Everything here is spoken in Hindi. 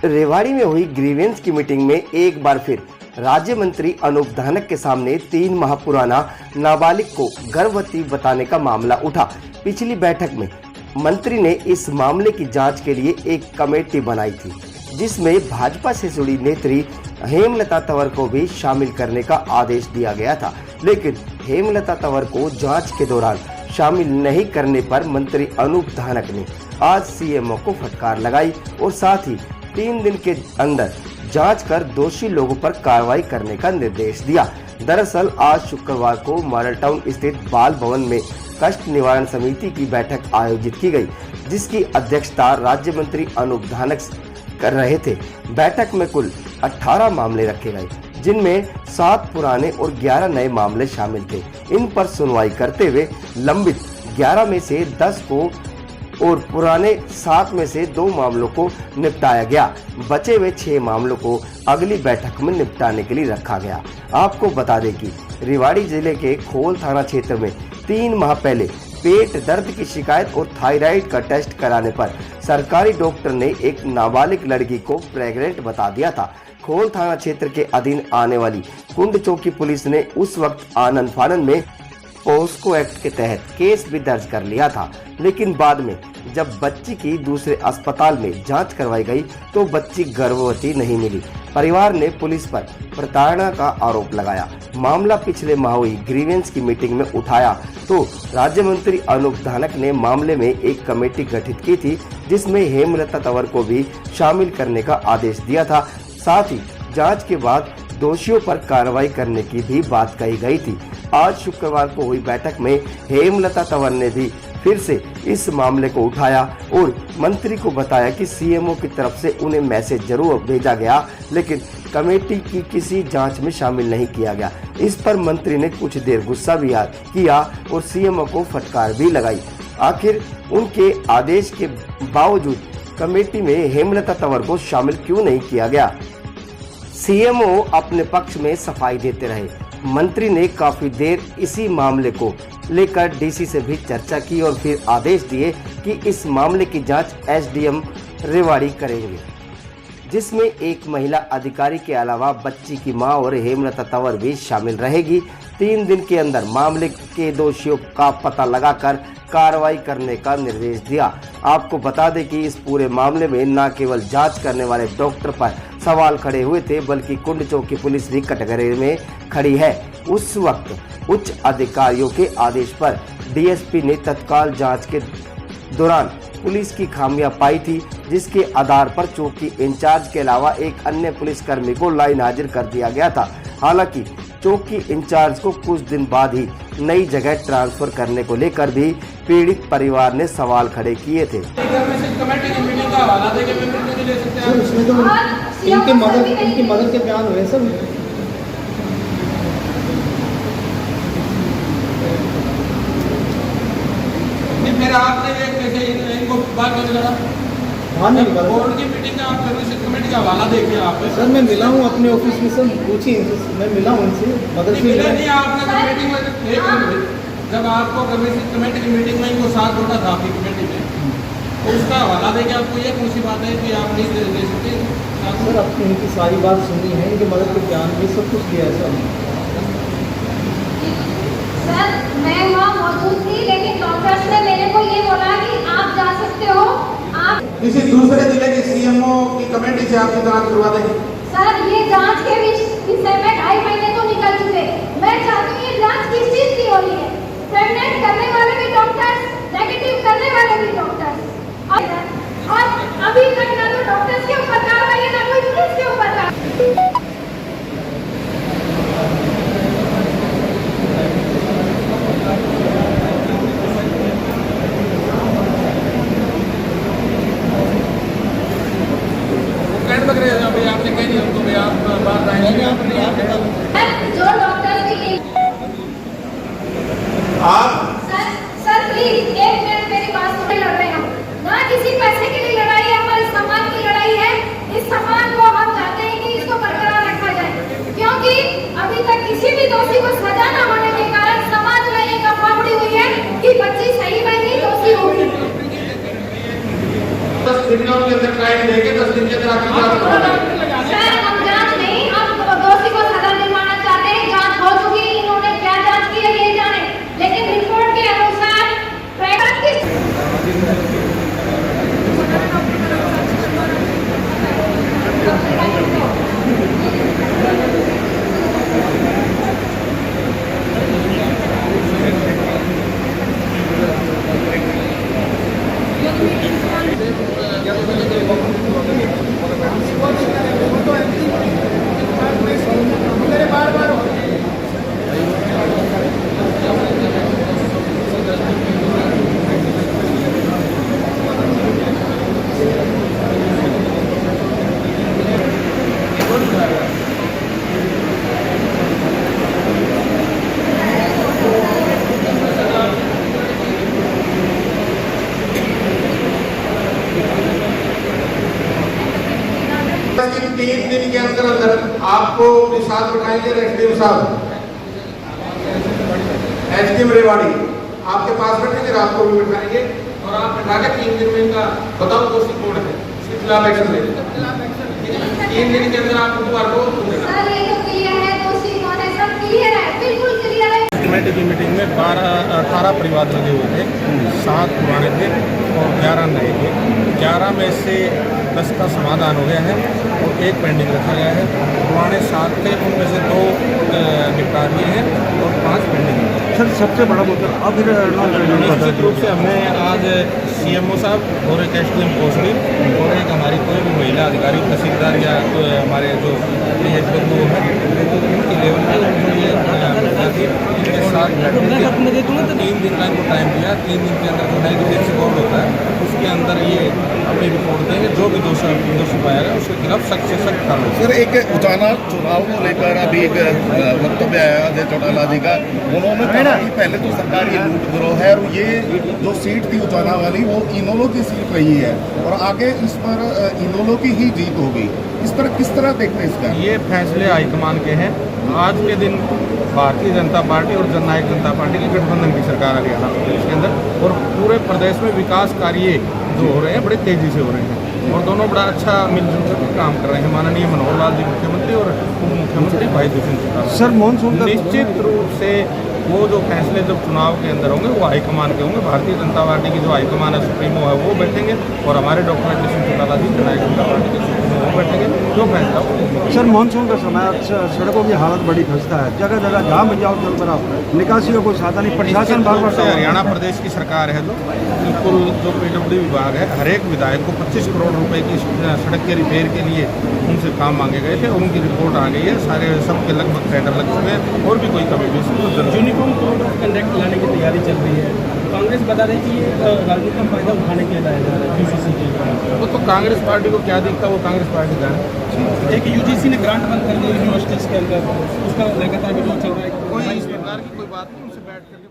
रेवाड़ी में हुई ग्रीवेंस की मीटिंग में एक बार फिर राज्य मंत्री अनूप धानक के सामने 3 माह पुराना नाबालिग को गर्भवती बताने का मामला उठा। पिछली बैठक में मंत्री ने इस मामले की जांच के लिए एक कमेटी बनाई थी, जिसमें भाजपा से जुड़ी नेत्री हेमलता तंवर को भी शामिल करने का आदेश दिया गया था, लेकिन हेमलता तंवर को जांच के दौरान शामिल नहीं करने पर मंत्री अनूप धानक ने आज सीएमओ को फटकार लगाई और साथ ही 3 दिन के अंदर जांच कर दोषी लोगों पर कार्रवाई करने का निर्देश दिया। दरअसल आज शुक्रवार को मॉडल टाउन स्थित बाल भवन में कष्ट निवारण समिति की बैठक आयोजित की गई, जिसकी अध्यक्षता राज्य मंत्री अनूप धानक कर रहे थे। बैठक में कुल 18 मामले रखे गए, जिनमें 7 पुराने और 11 नए मामले शामिल थे। इन पर सुनवाई करते हुए लंबित 11 में से 10 को और पुराने 7 में से 2 मामलों को निपटाया गया। बचे हुए 6 मामलों को अगली बैठक में निपटाने के लिए रखा गया। आपको बता दें कि रेवाड़ी जिले के खोल थाना क्षेत्र में 3 माह पहले पेट दर्द की शिकायत और थायराइड का टेस्ट कराने पर सरकारी डॉक्टर ने एक नाबालिग लड़की को प्रेग्नेंट बता दिया था। खोल थाना क्षेत्र के अधीन आने वाली कुंड चौकी पुलिस ने उस वक्त आनन फानन में पोस्को एक्ट के तहत केस भी दर्ज कर लिया था, लेकिन बाद में जब बच्ची की दूसरे अस्पताल में जांच करवाई गई तो बच्ची गर्भवती नहीं मिली। परिवार ने पुलिस पर प्रताड़ना का आरोप लगाया। मामला पिछले माह हुई ग्रीवेंस की मीटिंग में उठाया तो राज्य मंत्री अनूप धानक ने मामले में एक कमेटी गठित की थी, जिसमें हेमलता तंवर को भी शामिल करने का आदेश दिया था। साथ ही जांच के बाद दोषियों पर कार्रवाई करने की भी बात कही गई थी। आज शुक्रवार को हुई बैठक में हेमलता तंवर ने भी फिर से इस मामले को उठाया और मंत्री को बताया कि सीएमओ की तरफ से उन्हें मैसेज जरूर भेजा गया, लेकिन कमेटी की किसी जांच में शामिल नहीं किया गया। इस पर मंत्री ने कुछ देर गुस्सा भी किया और सीएमओ को फटकार भी लगाई। आखिर उनके आदेश के बावजूद कमेटी में हेमलता तंवर को शामिल क्यों नहीं किया गया? सीएमओ अपने पक्ष में सफाई देते रहे। मंत्री ने काफी देर इसी मामले को लेकर डीसी से भी चर्चा की और फिर आदेश दिए कि इस मामले की जांच एसडीएम रेवाड़ी करेंगे, जिसमें एक महिला अधिकारी के अलावा बच्ची की मां और हेमलता तंवर भी शामिल रहेगी। 3 दिन के अंदर मामले के दोषियों का पता लगाकर कार्रवाई करने का निर्देश दिया। आपको बता दें कि इस पूरे मामले में न केवल जांच करने वाले डॉक्टर पर सवाल खड़े हुए थे, बल्कि कुंड चौकी पुलिस भी कटघरे में खड़ी है। उस वक्त उच्च अधिकारियों के आदेश पर डीएसपी ने तत्काल जांच के दौरान पुलिस की खामियां पाई थी, जिसके आधार पर चौकी इंचार्ज के अलावा एक अन्य पुलिसकर्मी को लाइन हाजिर कर दिया गया था। हालांकि चौकी इंचार्ज को कुछ दिन बाद ही नई जगह ट्रांसफर करने को लेकर भी पीड़ित परिवार ने सवाल खड़े किए थे। इनकी मदद के बयान हुए सर। फिर आपने कैसे इनको बात करने लगा? बोर्ड की मीटिंग में आप कमेटी का हवाला देखिए। आप सर मैं मिला हूँ अपने ऑफिस में, सर पूछिए इनसे, मैं मिला हूँ इनसे। मदद नहीं आपने कमेटी में जब आपको कमेटी की मीटिंग में इनको साथ होता था आपकी कमेटी में, तो उसका हवाला देके आपको ये कौन सी बात है कि आप नहीं दे सकते? सर आपने इनकी सारी बात सुनी है, इनकी मदद के बयान भी सब कुछ किया है सर। मैं वहाँ मौजूद थी, लेकिन डॉक्टर्स ने मेरे को ये बोला कि आप जा सकते हो। आप किसी दूसरे जिले के सीएमओ की कमेटी से आपकी जांच करवा देंगे? सर ये जांच के विषय में 2.5 महीने तो निकल चुके। मैं चाहती हूँ ये जांच किस चीज की हो रही है। प्रेग्नेंट करने वाले भी डॉक्टर्स, नेगेटिव करने वाले भी डॉक्टर्स, और अभी तक ना तो डॉक्टर्स के ऊपर कार्रवाई है, ना कोई पुलिस के ऊपर कार्रवाई। आपने कह दिया उनको भी आप बात आएंगे जो डॉक्टर भी आप सर प्लीज 1 मिनट मेरी बात सुन। लड़ रहे हैं ना, किसी पैसे के लिए लड़ाई है, हमारे सम्मान की लड़ाई है। इस सम्मान को हम चाहते हैं कि इसको बरकरार रखा जाए, क्योंकि अभी तक किसी भी दोषी को सजा न होने के कारण समाज में एक अफवाह उड़ी हुई है कि बच्ची सही में ही दोषी होगी। 10 दिनों के अंदर टाइम देके 10 दिन के अंदर आपकी इसकी 3 दिन के अंदर अंदर आपको साथ बिठाएंगे एसडीएम साहब, एसडीएम रेवाड़ी आपके पास बैठेंगे, रात को भी बिठाएंगे और आप बिठा के 3 दिन में इनका बताओ दोषी कौन है, इसके खिलाफ एक्शन लेंगे। 3 दिन के अंदर आपको दोबारा सर ये तो क्लियर है, दोषी कौन है, सब क्लियर है, बिल्कुल क्लियर है। कमेटी की मीटिंग में 18 परिवार लगे हुए थे, 7 पुराने थे और 11 नए थे। 11 में से 10 का समाधान हो गया है और 1 पेंडिंग रखा गया है। पुराने 7 थे, उनमें से 2 निपटा दिए हैं और 5 पेंडिंग है। सर सबसे बड़ा मुद्दा अब फिर निश्चित रूप से हमने आज सीएमओ साहब और एक एसडीएम पोस्टी और एक हमारी कोई भी महिला अधिकारी तहसीलदार या हमारे जो वो है उनकी लेवल पे उनको ये इनके साथ 3 दिन का इनको टाइम दिया। 3 दिन के अंदर जो नेगेटिव रिकॉर्ड होता है उसके अंदर ये अपनी रिपोर्ट देंगे, जो भी दोषी पाएगा उसके खिलाफ सख्त से सख्त कार्रवाई। सर एक उजाला चुनाव को लेकर अभी एक वक्तव्य आया अजय चौटाला जी का, उन्होंने कहा कि पहले तो सरकार ये लूट गिरोह है और ये जो सीट थी उजाला वाली वो इनेलो की सीट रही है और आगे इस पर इनेलो की ही जीत होगी। इस पर किस तरह देखते हैं इसका? ये फैसले हाईकमान के हैं। आज के दिन भारतीय जनता पार्टी और जननायक जनता पार्टी की गठबंधन की सरकार हरियाणा प्रदेश के अंदर और पूरे प्रदेश में विकास कार्य जो हो रहे हैं बड़े तेजी से हो रहे हैं और दोनों बड़ा अच्छा मिलजुल कर काम कर रहे हैं। माननीय मनोहर लाल जी मुख्यमंत्री और उप मुख्यमंत्री भाई दुष्यंत चौटाला। सर मानसून का निश्चित रूप से वो जो फैसले जब चुनाव के अंदर होंगे वो हाईकमान के होंगे। भारतीय जनता पार्टी की जो हाईकमान है, सुप्रीमो है, वो बैठेंगे और हमारे डॉक्टर दुष्यंत चौटाला जी जननायक जनता पार्टी के सुप्रीमो वो बैठेंगे, जो फैसला वो सर मानसून का समय सड़कों की हालत बड़ी खस्ता है, जगह जगह जहाँ भी जाओ जल भराव, निकासी का कोई साधन नहीं, प्रशासन बार बार से हरियाणा प्रदेश की सरकार है जो बिल्कुल जो पीडब्ल्यूडी विभाग है, हर एक विधायक को 25 करोड़ रुपए की सड़क के रिपेयर के लिए उनसे काम मांगे गए थे और उनकी रिपोर्ट आ गई है। सारे सबके लगभग टेंडर लग चुके हैं और भी कोई कमी भी यूनिफॉर्म कोड ऑफ कंडक्ट लाने की तैयारी चल रही है। कांग्रेस बता रही है कि ये राजनीति का फायदा उठाने के लिए लाया जा रहा है यूजीसी के। वो तो कांग्रेस पार्टी को क्या दिखता है वो कांग्रेस पार्टी का है। एक यूजीसी ने ग्रांट बंद कर दिया यूनिवर्सिटीज़ के अंदर, उसका लगातार विरोध चल रहा है। कोई इस प्रकार की कोई बात नहीं, उनसे बैठ करके